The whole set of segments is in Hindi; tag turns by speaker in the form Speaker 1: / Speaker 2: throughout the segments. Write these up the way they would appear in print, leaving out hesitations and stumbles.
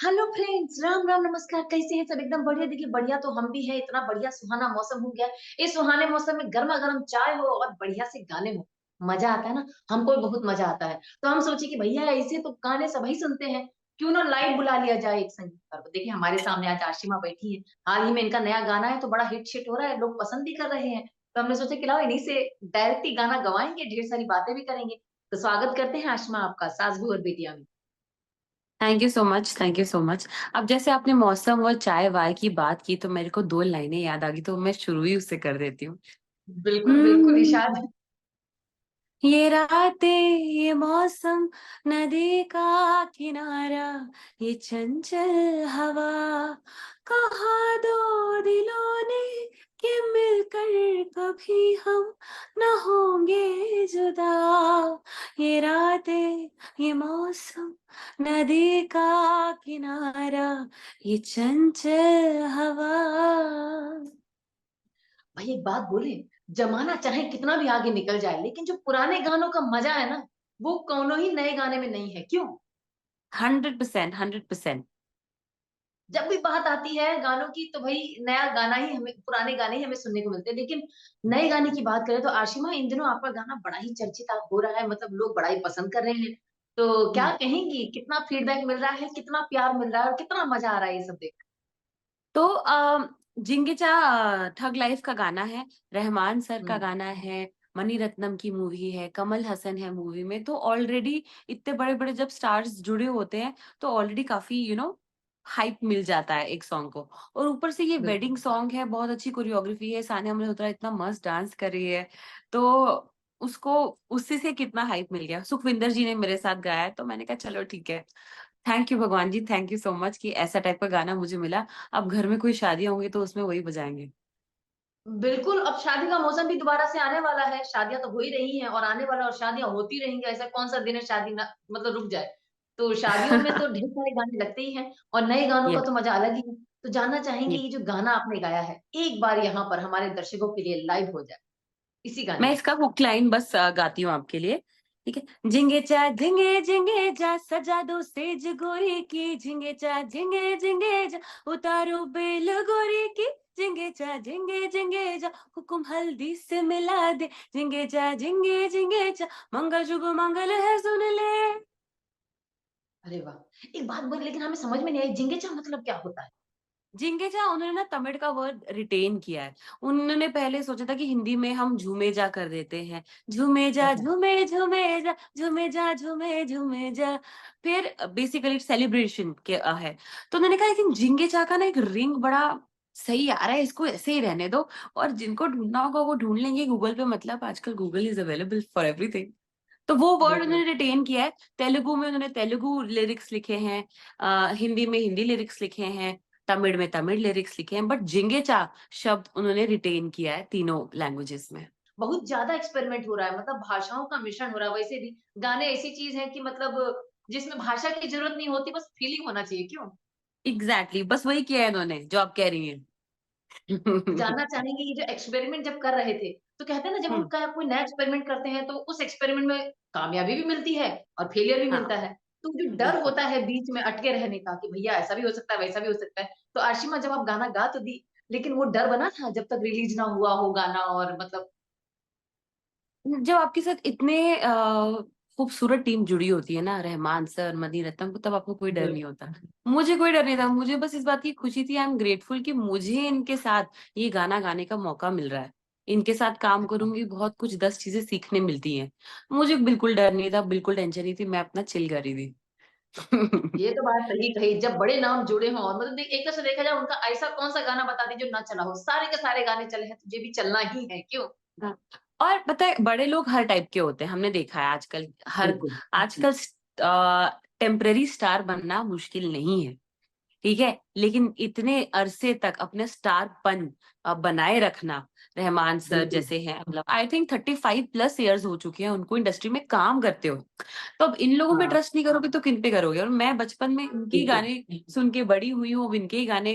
Speaker 1: हेलो फ्रेंड्स, राम राम नमस्कार। कैसे हैं सब? एकदम बढ़िया। देखिए बढ़िया तो हम भी हैं। इतना बढ़िया सुहाना मौसम हो गया है। इस सुहाने मौसम में गर्मा गर्म चाय हो और बढ़िया से गाने हो, मजा आता है ना। हमको भी बहुत मजा आता है। तो हम सोचे कि भैया ऐसे तो गाने सभी सुनते हैं, क्यों ना लाइव बुला लिया जाए एक संगीतकार को। देखिए हमारे सामने आज आशिमा बैठी है। हाल ही में इनका नया गाना है तो बड़ा हिट शिट हो रहा है, लोग पसंद भी कर रहे हैं। तो हमने सोचा कि लाओ इन्हीं से डायरेक्ट ही गाना गवाएंगे, ढेर सारी बातें भी करेंगे। तो स्वागत करते हैं आशिमा आपका, सास बहू और बेटियां में।
Speaker 2: Thank you so much, thank you so much. अब जैसे आपने मौसम और चाय वाय की बात की तो मेरे को दो लाइनें याद आ गई, तो मैं शुरू ही उससे कर देती हूँ।
Speaker 1: बिल्कुल बिल्कुल
Speaker 2: हम्म,
Speaker 1: इशाद।
Speaker 2: ये रातें, ये मौसम, नदी का किनारा, ये चंचल हवा, कहा दो दिलों ने कि मिलकर कभी हम न होंगे जुदा। ये रातें, ये मौसम, नदी का किनारा, ये चंचल हवा।
Speaker 1: भाई एक बात बोले, जमाना चाहे कितना भी आगे निकल जाए लेकिन जो पुराने गानों का मजा है ना, वो कौनो ही नए गाने में नहीं है। क्यों?
Speaker 2: 100%, 100%।
Speaker 1: जब भी बात आती है गानों की तो भाई नया गाना ही हमें, पुराने गाने ही हमें सुनने को मिलते हैं। लेकिन नए गाने की बात करें तो आशिमा, इन दिनों आपका गाना बड़ा ही चर्चित हो रहा है, मतलब लोग बड़ा ही पसंद कर रहे हैं। तो क्या कहेंगी, कितना फीडबैक मिल रहा है, कितना प्यार मिल रहा है और कितना मजा आ रहा है ये सब देख?
Speaker 2: तो जिंगिचा ठग लाइफ का गाना है, रहमान सर का
Speaker 1: हम्म।
Speaker 2: गाना है, मनी रत्नम की मूवी है, कमल हसन है मूवी में। तो ऑलरेडी इतने बड़े बड़े जब स्टार्स जुड़े होते हैं तो ऑलरेडी काफी हाइप मिल जाता है एक सॉन्ग को। और ऊपर से ये
Speaker 1: बिल्कुल।
Speaker 2: वेडिंग सॉन्ग है, बहुत अच्छी कोरियोग्राफी है, सानिया मल्होत्रा इतना मस्त डांस कर रही है। तो उसको उससे से कितना हाइप मिल गया। सुखविंदर जी ने मेरे साथ गाया है तो मैंने कहा चलो ठीक है। थैंक यू भगवान जी, थैंक यू सो मच कि ऐसा टाइप का गाना मुझे मिला। अब घर में कोई शादियां होंगी तो उसमें वही बजाएंगे।
Speaker 1: बिल्कुल, अब शादी का मौसम भी दोबारा से आने वाला है। शादियां तो हो ही रही हैं और आने वाला, और शादियां होती रहेंगी। ऐसा कौन सा दिन है शादी ना मतलब रुक जाए। तो शादियों में तो ढेर सारे गाने लगते ही हैं और नए गानों
Speaker 2: ये
Speaker 1: का तो मजा अलग ही है। तो जानना चाहेंगे,
Speaker 2: ये
Speaker 1: ये जो गाना आपने गाया है, एक बार यहाँ पर हमारे दर्शकों के लिए लाइव हो जाए इसी गाने
Speaker 2: मैं
Speaker 1: को।
Speaker 2: इसका हुक लाइन बस गाती हूँ आपके लिए। ठीक है। झिंगे जा सजा दो सेज गोरी की, झिंगे झिंगे जा उतारो बेल गोरी की, झिंगे जा हुकुम हल्दी से मिला दे, झिंगे जा मंगल जुग मंगल है सुन ले।
Speaker 1: अरे वाह! एक बात बोली, लेकिन हमें समझ में नहीं आई, जिंगेचा मतलब क्या होता है?
Speaker 2: जिंगेजा उन्होंने ना तमिल का वर्ड रिटेन किया है। उन्होंने पहले सोचा था कि हिंदी में हम झूमे जा कर देते हैं,
Speaker 1: अच्छा।
Speaker 2: झूमे जा। फिर बेसिकली सेलिब्रेशन के है। तो उन्होंने कहा आई थिंक जिंगेजा का ना एक रिंग बड़ा सही आ रहा है, इसको ऐसे ही रहने दो। और जिनको ढूंढना होगा वो ढूंढ लेंगे गूगल पे, मतलब आजकल Google is available for everything. तो वो वर्ड
Speaker 1: बिल्कुल।
Speaker 2: उन्होंने रिटेन किया है। तेलुगु में उन्होंने तेलुगु लिरिक्स लिखे हैं, हिंदी में हिंदी लिरिक्स लिखे हैं, तमिल में तमिल लिरिक्स लिखे हैं, बट जिंगेचा शब्द उन्होंने रिटेन किया है तीनों लैंग्वेजेस में।
Speaker 1: बहुत ज्यादा एक्सपेरिमेंट हो रहा है, मतलब भाषाओं का मिश्रण हो रहा है। वैसे भी गाने ऐसी चीज है कि मतलब जिसमें भाषा की जरूरत नहीं होती, बस फीलिंग होना चाहिए। क्यों?
Speaker 2: एग्जैक्टली exactly, बस वही किया है इन्होंने जो आप कह रही हैं।
Speaker 1: तो जानना चाहेंगे, ये जो एक्सपेरिमेंट जब कर रहे थे, तो कहते हैं ना, जब हम
Speaker 2: हम्म,
Speaker 1: कोई नया एक्सपेरिमेंट करते हैं तो उस एक्सपेरिमेंट में कामयाबी भी मिलती है और फेलियर भी
Speaker 2: हाँ
Speaker 1: मिलता है। तो जो डर
Speaker 2: बिल्कुल।
Speaker 1: होता है बीच में अटके रहने का कि भैया ऐसा भी हो सकता है, वैसा भी हो सकता है, तो आशिमा जब आप गाना गा तो दी, लेकिन वो डर बना था जब तक रिलीज ना हुआ हो गाना, और मतलब।
Speaker 2: जब आपके साथ इतने खूबसूरत टीम जुड़ी होती है ना, रहमान सर, मनी रत्नम को, तब आपको कोई डर नहीं
Speaker 1: बिल्कुल।
Speaker 2: होता। मुझे कोई डर नहीं था, मुझे बस इस बात की खुशी थी। आई एम ग्रेटफुल कि मुझे इनके साथ ये गाना गाने का मौका मिल रहा है। इनके साथ काम करूंगी, बहुत कुछ 10 चीजें सीखने मिलती हैं। मुझे बिल्कुल डर नहीं था, बिल्कुल टेंशन नहीं थी, मैं अपना चिल कर रही थी।
Speaker 1: ये तो बात सही कही, जब बड़े नाम जुड़े हों, और मतलब एक तरह से देखा जाए, उनका ऐसा कौन सा गाना बता दी जो ना चला हो? सारे के सारे गाने चले हैं, तुझे भी चलना ही है। क्यों?
Speaker 2: हाँ। और पता है बड़े लोग हर टाइप के होते हैं, हमने देखा है आजकल। हर
Speaker 1: बिल्कुल।
Speaker 2: आजकल टेम्पररी स्टार बनना मुश्किल नहीं है। ठीक है। लेकिन इतने अरसे तक अपने स्टारपन बनाए रखना, रहमान सर
Speaker 1: बिल्कुल।
Speaker 2: जैसे हैं, मतलब आई थिंक 35+ ईयर्स हो चुके हैं उनको इंडस्ट्री में काम करते हो। तो अब इन लोगों पे
Speaker 1: हाँ,
Speaker 2: ट्रस्ट नहीं करोगे तो किन पे करोगे? और मैं बचपन में इनके ही
Speaker 1: बिल्कुल।
Speaker 2: गाने सुन के बड़ी हुई हूँ, अब इनके ही गाने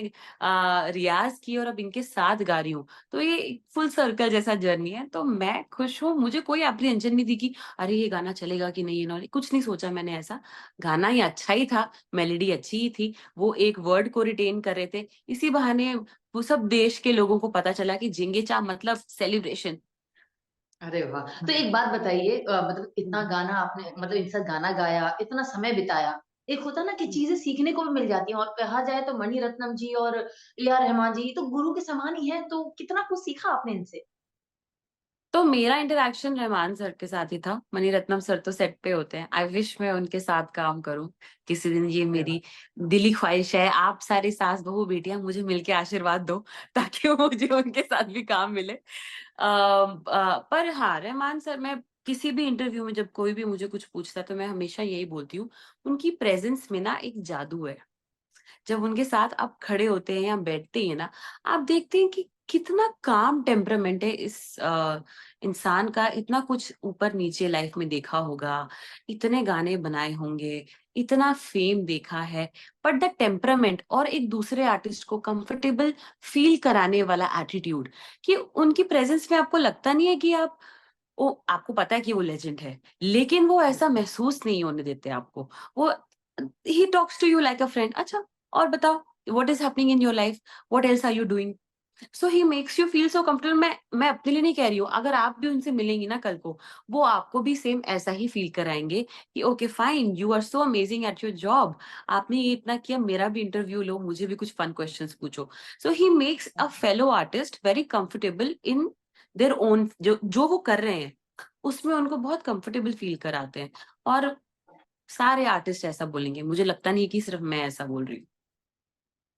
Speaker 2: रियाज किए और अब इनके साथ गा रही हूँ। तो ये फुल सर्कल जैसा जर्नी है। तो मैं खुश हूँ, मुझे कोई एप्रीहेंशन नहीं थी कि अरे ये गाना चलेगा कि नहीं, इन्होंने कुछ नहीं सोचा मैंने ऐसा। गाना ही अच्छा ही था, मेलोडी अच्छी ही थी, वो एक वर्ड को रिटेन कर रहे थे, इसी बहाने वो सब देश के लोगों को पता चला कि झिंगे चा मतलब सेलिब्रेशन।
Speaker 1: अरे वाह! तो एक बात बताइए, मतलब इतना गाना आपने, मतलब इनसे गाना गाया, इतना समय बिताया, एक होता है ना कि चीज़ें सीखने को भी मिल जाती हैं, और कहा जाए तो मणि रत्नम जी और ए आर रहमान जी तो गुरु के समान ही हैं, तो कितना कुछ सीखा आपने इनसे?
Speaker 2: तो मेरा इंटरेक्शन रहमान सर के साथ ही था, मणिरत्नम सर तो सेट पे होते हैं। आई विश मैं उनके साथ काम करूं किसी दिन, ये
Speaker 1: अरे वाह!
Speaker 2: मेरी दिली ख्वाहिश है। आप सारी सास बहू बेटियां मुझे मिलके आशीर्वाद दो ताकि मुझे उनके साथ भी काम मिले। पर हाँ, रहमान सर, मैं किसी भी इंटरव्यू में जब कोई भी मुझे कुछ पूछता है तो मैं हमेशा यही बोलती हूँ, उनकी प्रेजेंस में ना एक जादू है। जब उनके साथ आप खड़े होते हैं या बैठते हैं ना, आप देखते हैं कि कितना काम टेम्परामेंट है इस इंसान का। इतना कुछ ऊपर नीचे लाइफ में देखा होगा, इतने गाने बनाए होंगे, इतना फेम देखा है, बट द टेम्परामेंट और एक दूसरे आर्टिस्ट को कंफर्टेबल फील कराने वाला एटीट्यूड, कि उनकी प्रेजेंस में आपको लगता नहीं है कि आप, वो आपको पता है कि वो लेजेंड है, लेकिन वो ऐसा महसूस नहीं होने देते आपको। वो ही talks to you like a friend. अच्छा, और बताओ, what is happening in your life, what else are you doing? So he makes you feel so comfortable. मैं अपने लिए नहीं कह रही हूँ, अगर आप भी उनसे मिलेंगी ना कल को, वो आपको भी सेम ऐसा ही फील कराएंगे कि okay fine, you are so amazing at your job, आपने ये इतना किया, मेरा भी इंटरव्यू लो, मुझे भी कुछ फन क्वेश्चंस पूछो। So he makes a fellow artist very comfortable in their own, जो जो वो कर रहे हैं उसमें उनको बहुत कंफर्टेबल फील कराते हैं। और सारे आर्टिस्ट ऐसा बोलेंगे, मुझे लगता नहीं कि सिर्फ मैं ऐसा बोल रही हूँ।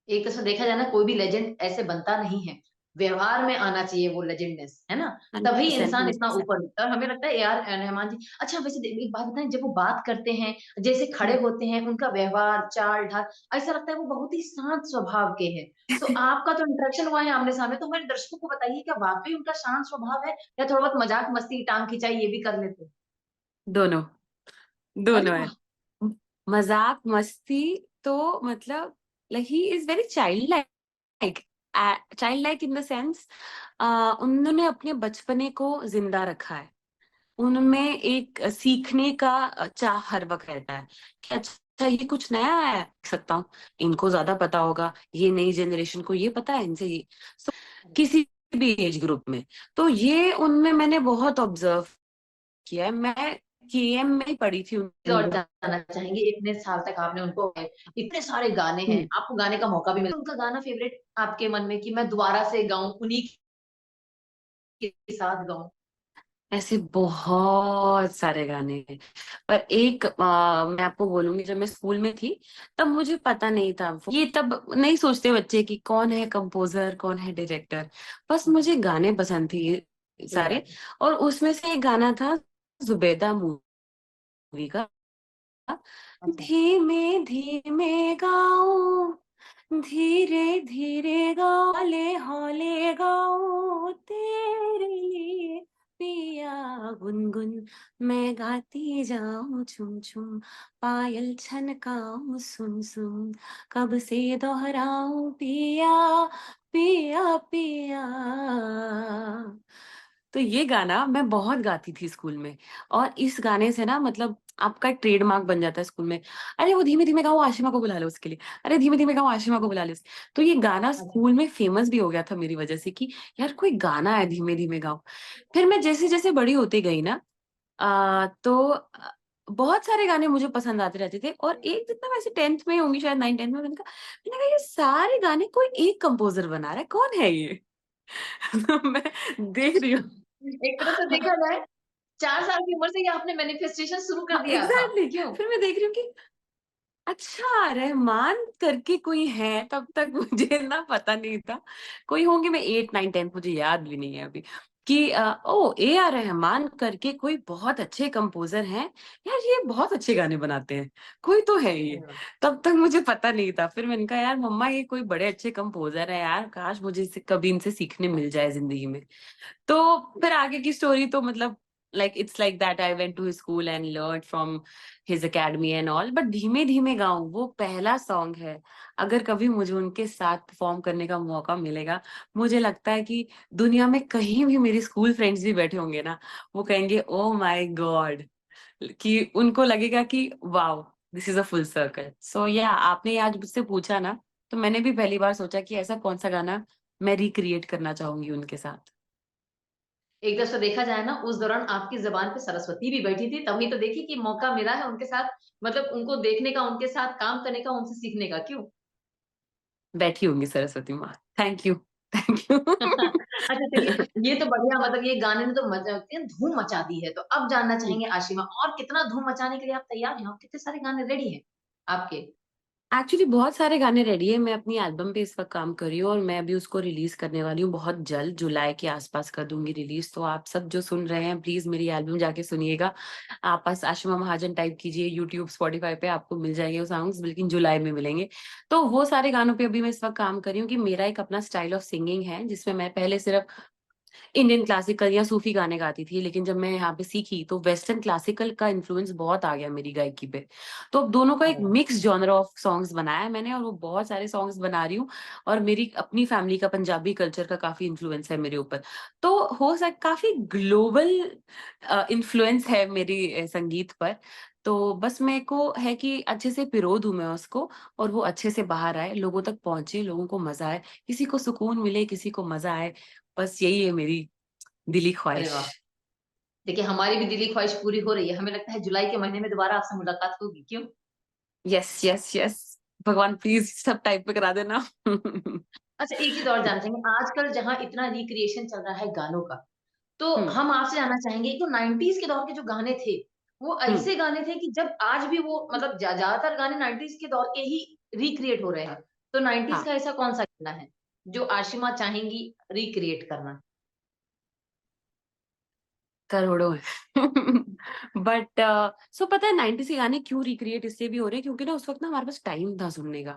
Speaker 1: एक तरह से देखा जाए ना, कोई भी लेजेंड ऐसे बनता नहीं है, व्यवहार में आना चाहिए वो लेजेंडनेस, है ना?
Speaker 2: हंड्रेड
Speaker 1: तभी
Speaker 2: परसेंट
Speaker 1: इंसान इतना
Speaker 2: 100%।
Speaker 1: ऊपर उठता है, और हमें लगता है ए आर रहमान जी। अच्छा, वैसे एक बात बताएं, जब वो बात करते हैं, जैसे खड़े होते हैं, उनका व्यवहार, चाल ढाल, ऐसा लगता है वो बहुत ही शांत स्वभाव के हैं। तो आपका तो इंटरेक्शन हुआ है आमने सामने, तो हमारे दर्शकों को बताइए, क्या वाकई उनका शांत स्वभाव है, या थोड़ा बहुत मजाक मस्ती टांग खिंचाई ये भी कर लेते हैं?
Speaker 2: दोनों,
Speaker 1: अरे
Speaker 2: दोनों है।
Speaker 1: वाह!
Speaker 2: मजाक मस्ती तो मतलब, like he is very child like, child like in the sense, उन्होंने अपने बचपने को जिंदा रखा है। उनमें एक सीखने का चाह हर वक्त रहता है कि अच्छा ये कुछ नया है, सीख सकता हूँ, इनको ज्यादा पता होगा, ये नई जनरेशन को ये पता है, इनसे ये। So, किसी भी एज ग्रुप में, तो ये उनमें मैंने बहुत ऑब्जर्व किया है। मैं केएम में ही पढ़ी थी
Speaker 1: और
Speaker 2: उनको।
Speaker 1: जानना चाहेंगे, इतने साल तक आपने उनको, इतने सारे गाने हैं, आपको गाने का मौका भी मिला, उनका गाना फेवरेट आपके मन में कि मैं दोबारा से गाऊं, उन्हीं के साथ गाऊं?
Speaker 2: ऐसे बहुत सारे गाने हैं, पर एक मैं आपको बोलूंगी, जब मैं स्कूल में थी तब मुझे पता नहीं था, ये तब नहीं सोचते बच्चे कि कौन है कंपोजर, कौन है डायरेक्टर, बस मुझे गाने पसंद थे ये
Speaker 1: सही
Speaker 2: सारे।
Speaker 1: बात है।
Speaker 2: और उसमें से एक गाना था जुबेदा मूवी का,
Speaker 1: अच्छा।
Speaker 2: धीमे धीमे गाओ, धीरे धीरे गाओ, हौले हौले गाओ, तेरे लिए पिया गुनगुन, मैं गाती जाऊं झुम झुम, पायल छनकाऊं सुन सुन, कब से दोहराऊं पिया पिया पिया। तो ये गाना मैं बहुत गाती थी स्कूल में, और इस गाने से ना मतलब आपका ट्रेडमार्क बन जाता है स्कूल में। अरे वो धीमे धीमे गाओ, आशिमा को बुला लो उसके लिए, अरे धीमे धीमे गाओ, आशिमा को बुला लो। तो ये गाना
Speaker 1: अच्छा।
Speaker 2: स्कूल में फेमस भी हो गया था मेरी वजह से कि यार कोई गाना है धीमे धीमे गाओ। फिर मैं जैसे जैसे बड़ी होती गई ना, बहुत सारे गाने मुझे पसंद आते रहते थे। और एक दिन ना, वैसे 10th में होंगी शायद, 9 10 में, मैंने कहा ये सारे गाने कोई एक कंपोजर बना रहा है, कौन है ये? तो मैं देख रही हूँ।
Speaker 1: एक तरह से देखा जाए, 4 साल की उम्र से ही आपने मैनिफेस्टेशन शुरू कर
Speaker 2: हाँ
Speaker 1: दिया था,
Speaker 2: एग्जैक्टली,
Speaker 1: क्यों?
Speaker 2: फिर मैं देख रही हूँ कि अच्छा रहमान करके कोई है, तब तक मुझे ना पता नहीं था कोई होंगे। मैं 8 9 10, मुझे याद भी नहीं है अभी कि ओ A R रहमान करके कोई बहुत अच्छे कंपोजर हैं यार, ये बहुत अच्छे गाने बनाते हैं, कोई तो है ये।
Speaker 1: अरे वाह!
Speaker 2: तब तक मुझे पता नहीं था। फिर मैंने कहा यार मम्मा ये कोई बड़े अच्छे कंपोजर है यार, काश मुझे कभी इनसे सीखने मिल जाए जिंदगी में। तो फिर आगे की स्टोरी तो मतलब like it's like that I went to school and learn from his academy and all, but धीमे धीमे गाऊं वो पहला सॉन्ग है। अगर कभी मुझे उनके साथ परफॉर्म करने का मौका मिलेगा, मुझे लगता है कि दुनिया में कहीं भी मेरे स्कूल फ्रेंड्स भी बैठे होंगे ना, वो कहेंगे ओ माय गॉड, कि उनको लगेगा कि wow this is a full circle. So या आपने आज मुझसे पूछा ना, तो मैंने भी पहली बार सोचा कि ऐसा कौन सा गाना मैं रिक्रिएट करना चाहूंगी उनके साथ।
Speaker 1: एक तरह से देखा जाए ना, उस दौरान आपकी ज़ुबान पे सरस्वती भी बैठी थी, तभी तो देखिए कि मौका मिला है उनके साथ, मतलब उनको देखने का, उनके साथ काम करने का, उनसे सीखने का, क्यों?
Speaker 2: बैठी होंगी सरस्वती माँ। Thank you, thank you.
Speaker 1: अच्छा चलिए, ये तो बढ़िया, मतलब ये गाने ने तो धूम मचा दी है। तो अब जानना चाहेंगे आशिमा, और कितना धूम मचाने के लिए आप तैयार हैं? और कितने सारे गाने रेडी हैं आपके?
Speaker 2: एक्चुअली बहुत सारे गाने रेडी है, मैं अपनी एल्बम पे इस वक्त काम कर रही हूँ, और मैं अभी उसको रिलीज करने वाली हूँ बहुत जल्द, जुलाई के आसपास कर दूंगी रिलीज। तो आप सब जो सुन रहे हैं प्लीज मेरी एल्बम जाके सुनिएगा। आप बस आशिमा महाजन टाइप कीजिए यूट्यूब स्पॉटिफाई पे, आपको मिल जाएंगे वो सॉन्ग्स, लेकिन जुलाई में मिलेंगे। तो वो सारे गानों पे अभी मैं इस वक्त काम कर रही हूँ कि मेरा एक अपना स्टाइल ऑफ सिंगिंग है, जिसमें मैं पहले सिर्फ इंडियन क्लासिकल या सूफी गाने गाती थी, लेकिन जब मैं यहाँ पे सीखी तो वेस्टर्न क्लासिकल का इन्फ्लुएंस बहुत आ गया मेरी गायकी पे। तो अब दोनों का एक
Speaker 1: अरे वाह!
Speaker 2: मिक्स जॉनर ऑफ सॉन्ग्स बनाया है मैंने, और वो बहुत सारे सॉन्ग्स बना रही हूँ। और मेरी अपनी फैमिली का पंजाबी कल्चर का काफी इन्फ्लुएंस है मेरे ऊपर। तो हो सक काफी ग्लोबल इन्फ्लुएंस है मेरी संगीत पर। तो बस मेरे को है कि अच्छे से पिरो दूं मैं उसको, और वो अच्छे से बाहर आए, लोगों तक पहुंचे, लोगों को मजा आए, किसी को सुकून मिले, किसी को मजा आए। बस यही है मेरी दिली
Speaker 1: अरे
Speaker 2: ख्वाहिश।
Speaker 1: वाह! देखिए, हमारी भी दिली ख्वाहिश पूरी हो रही है। हमें लगता है जुलाई के महीने में दोबारा आपसे मुलाकात होगी, क्यों?
Speaker 2: यस यस यस, भगवान प्लीज सब टाइप पे करा देना।
Speaker 1: अच्छा, एक चीज़ और जानना चाहेंगे, आजकल जहाँ इतना रिक्रिएशन चल रहा है गानों का, तो
Speaker 2: हम्म।
Speaker 1: हम आपसे जानना चाहेंगे, जो 90s के दौर के जो गाने थे, वो
Speaker 2: हम्म।
Speaker 1: ऐसे गाने थे कि जब आज भी वो, मतलब ज़्यादातर गाने 90s के दौर के ही रिक्रिएट हो रहे हैं। तो 90s
Speaker 2: हाँ,
Speaker 1: का ऐसा कौन-सा गाना है, जो आशिमा चाहेंगी रिक्रिएट करना?
Speaker 2: करोड़ों है। बट सो पता है 90 के गाने क्यों रिक्रिएट इसलिए भी हो रहे हैं, क्योंकि ना उस वक्त ना हमारे पास टाइम था सुनने का।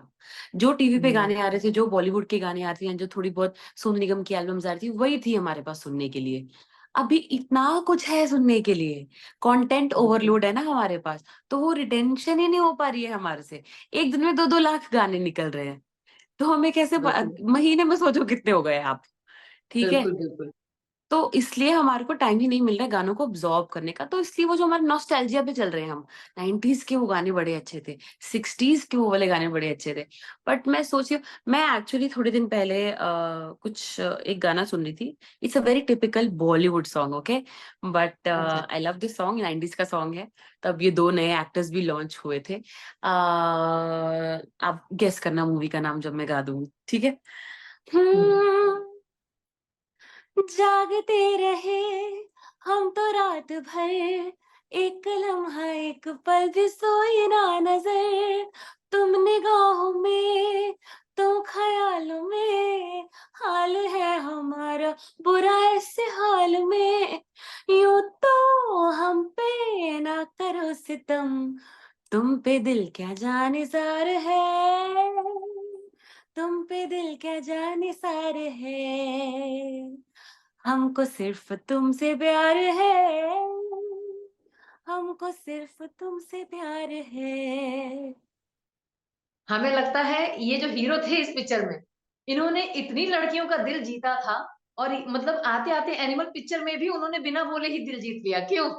Speaker 2: जो टीवी पे
Speaker 1: हुँ,
Speaker 2: गाने आ रहे थे, जो बॉलीवुड के गाने आ रहे थे, जो थोड़ी बहुत सोनू निगम की एल्बम्स आ रही थी, वही थी हमारे पास सुनने के लिए। अभी इतना कुछ है सुनने के लिए, कंटेंट
Speaker 1: बिल्कुल,
Speaker 2: ओवरलोड है ना हमारे पास, तो वो रिटेंशन ही नहीं हो पा रही है हमारे से। एक दिन में 2-2 लाख गाने निकल रहे हैं, तो हमें कैसे
Speaker 1: बिल्कुल,
Speaker 2: महीने में सोचो कितने हो गए आप। ठीक है।
Speaker 1: बिल्कुल, बिल्कुल।
Speaker 2: तो इसलिए हमारे को टाइम ही नहीं मिल रहा है गानों को ऑब्जॉर्व करने का, तो इसलिए वो जो हमारे नॉस्टैल्जिया पे चल रहे हैं हम, 90s के वो गाने बड़े अच्छे थे, 60s के वो वाले गाने बड़े अच्छे थे। बट मैं सोची, मैं एक्चुअली थोड़े दिन पहले एक गाना सुन रही थी। It's a very typical Bollywood song, okay, but
Speaker 1: अच्छा,
Speaker 2: I love this song, 90s का सॉन्ग है। तब ये दो नए एक्टर्स भी लॉन्च हुए थे। आप गेस करना मूवी का नाम जब मैं गा दूंगी, ठीक है।
Speaker 1: हुँ।
Speaker 2: हम्म, जागते रहे हम तो रात भर, एक लम्हा एक पल भी सोई ना नजर, तुम निगाहों में, तुम ख्यालों में, हाल है हमारा बुरा ऐसे हाल में, यूं तो हम पे ना करो सितम, तुम पे दिल क्या जानिसार है, तुम पे दिल क्या जानिसार है, हमको सिर्फ तुमसे प्यार है, हमको सिर्फ तुमसे प्यार है।
Speaker 1: हमें लगता है ये जो हीरो थे इस पिक्चर में, इन्होंने इतनी लड़कियों का दिल जीता था, और मतलब आते-आते एनिमल पिक्चर में भी उन्होंने बिना बोले ही दिल जीत लिया, क्यों?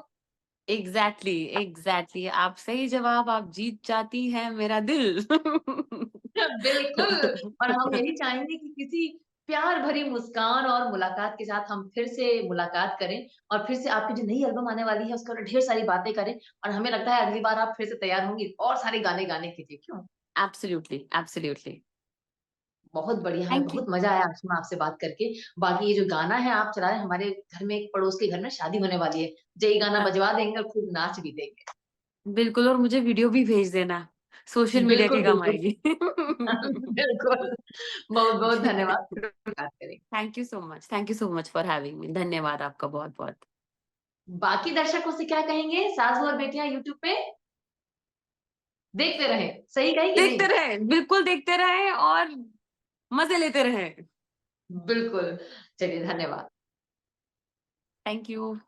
Speaker 2: एग्जैक्टली एग्जैक्टली, आप सही जवाब, आप जीत जाती हैं मेरा दिल।
Speaker 1: बिल्कुल। और हम यही चाहेंगे कि किसी प्यार भरी मुस्कान और मुलाकात के साथ हम फिर से मुलाकात करें, और फिर से आपकी जो नई एल्बम आने वाली है उसके बारे में ढेर सारी बातें करें, और हमें लगता है अगली बार आप फिर से तैयार होंगी और सारे गाने गाने के लिए, क्यों?
Speaker 2: Absolutely absolutely.
Speaker 1: बहुत बढ़िया, हमें
Speaker 2: थैंक यू।
Speaker 1: बहुत मज़ा आया आशमा आपसे बात करके। बाकी ये जो गाना है आप चला रहे हैं, हमारे घर में, एक पड़ोस के घर में शादी होने वाली है। यही गाना बजवा देंगे और खूब नाच भी देंगे।
Speaker 2: बिल्कुल, और मुझे वीडियो भी भेज देना, सोशल मीडिया
Speaker 1: बिल्कुल,
Speaker 2: के काम
Speaker 1: बिल्कुल।
Speaker 2: आएगी।
Speaker 1: बिल्कुल। बहुत-बहुत धन्यवाद। फिर बात करेंगे।
Speaker 2: Thank you so much for having me. धन्यवाद आपका बहुत बहुत।
Speaker 1: बाकी दर्शकों से क्या कहेंगे? सासू और बेटियां यूट्यूब पे देखते रहे, सही कही कि
Speaker 2: देखते
Speaker 1: नहीं?
Speaker 2: रहे, बिल्कुल देखते रहे और मजे लेते रहे।
Speaker 1: बिल्कुल। चलिए, धन्यवाद।
Speaker 2: Thank you.